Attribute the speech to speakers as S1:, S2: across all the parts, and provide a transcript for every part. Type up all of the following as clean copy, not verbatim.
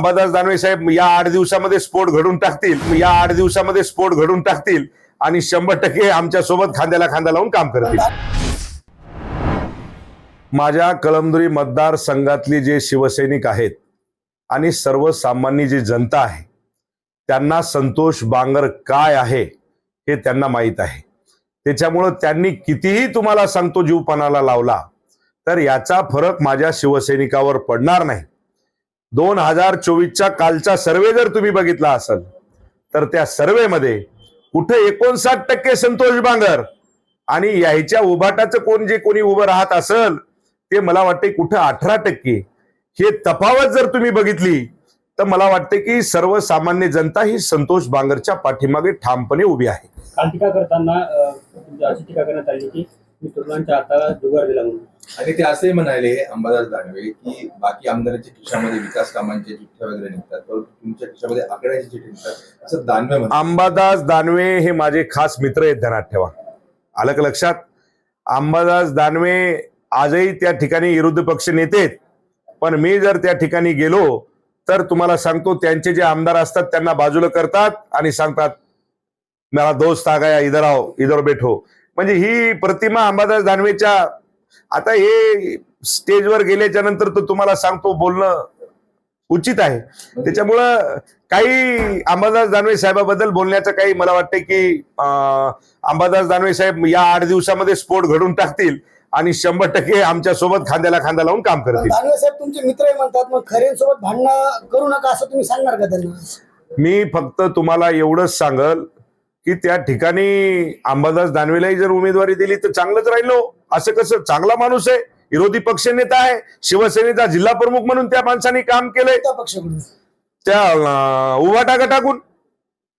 S1: अंबादास दानवे साहेब या 8 दिवसामध्ये स्फोट घडून टाकतील आणि 100% आमच्या सोबत खांद्याला खांदा लावून काम करतील. माझ्या कळमनुरी मतदारसंघातली जे शिवसैनिक आहेत आणि सर्वसामान्य जी जनता आहे त्यांना संतोष बांगर काय आहे हे त्यांना माहित आहे. त्याच्यामुळे त्यांनी कितीही तुम्हाला सांगतो जीवपणाला लावला तर याचा फरक माझ्या शिवसैनिकावर पडणार नाही. 2024च्या कालचा सर्वे जर तुम्ही बघितला असेल तर त्या सर्वेमध्ये कुठे 59% संतोष बांगर आणि याच्या उभाटाचं कोणी उभं राहत असेल ते मला वाटते कुठे 18%. हे तफावत जर तुम्ही बघितली तर मला वाटते की सर्वसामान्य जनता ही संतोष बांगरच्या पाठीमागे ठामपणे उभी आहे.
S2: काल टीका करताना अशी टीका करण्यात आली की मी तरुणांच्या हाताला जुगार दिला म्हणून,
S3: आणि ते असे म्हणाले अंबादास दानवे की बाकी आमदारांच्या खिशामध्ये विकास कामांचे चिठ्ठ्या वगैरे निघतात परंतु तुमच्या खिशामध्ये आकड्याची चिठ्ठी निघतात असं दानवे म्हणतात.
S1: अंबादास दानवे हे माझे खास मित्र आहेत, ध्यानात ठेवा. आलं का लक्षात? अंबादास दानवे आजही त्या ठिकाणी विरोधी पक्ष नेते आहेत, पण मी जर त्या ठिकाणी गेलो तर तुम्हाला सांगतो त्यांचे जे आमदार असतात त्यांना बाजूला करतात आणि सांगतात मेरा दोस्त आ गया, इधर आओ, इधर बैठो. म्हणजे ही प्रतिमा अंबादास दानवेच्या. आता हे स्टेजवर गेल्याच्या नंतर तर तुम्हाला सांगतो बोलणं उचित आहे. त्याच्यामुळं काही अंबादास दानवे साहेबाबद्दल बोलण्याचं काही मला वाटतं की अंबादास दानवे साहेब या 8 दिवसामध्ये स्फोट घडून टाकतील आणि 100% आमच्या सोबत खांद्याला खांदा लावून काम करतील.
S4: दानवे साहेब तुमचे मित्र म्हणतात, मग खरेंसोबत भांडणं करू नका असं तुम्ही सांगणार का त्यांना?
S1: मी फक्त तुम्हाला एवढंच सांगल की त्या ठिकाणी अंबादास दानवेलाही जर उमेदवारी दिली तर चांगलंच राहिलो. असं कसं? चांगला माणूस आहे, विरोधी पक्ष नेता आहे, शिवसेनेचा जिल्हा प्रमुख म्हणून त्या माणसाने काम केलंय
S4: पक्षाकडून
S1: त्या उभाटा गटाकडून.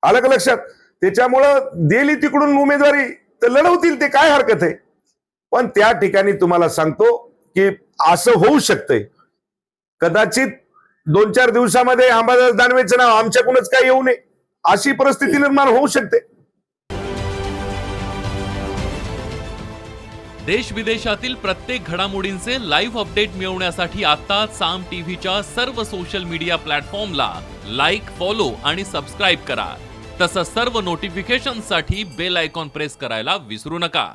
S1: आलं का लक्षात? त्याच्यामुळं दिली तिकडून उमेदवारी तर लढवतील, ते काय हरकत आहे. पण त्या ठिकाणी तुम्हाला सांगतो की असं होऊ शकतंय, कदाचित 2-4 दिवसामध्ये अंबादास दानवेचं नाव आमच्याकडूनच काय येऊ नये अशी परिस्थिती निर्माण होऊ शकते.
S5: देश विदेशातील प्रत्येक घडामोडींचे लाईव्ह अपडेट मिळवण्यासाठी आता साम टीव्हीच्या सर्व सोशल मीडिया प्लॅटफॉर्मला लाईक, फॉलो आणि सबस्क्राईब करा. तसंच सर्व नोटिफिकेशनसाठी बेल आयकॉन प्रेस करायला विसरू नका.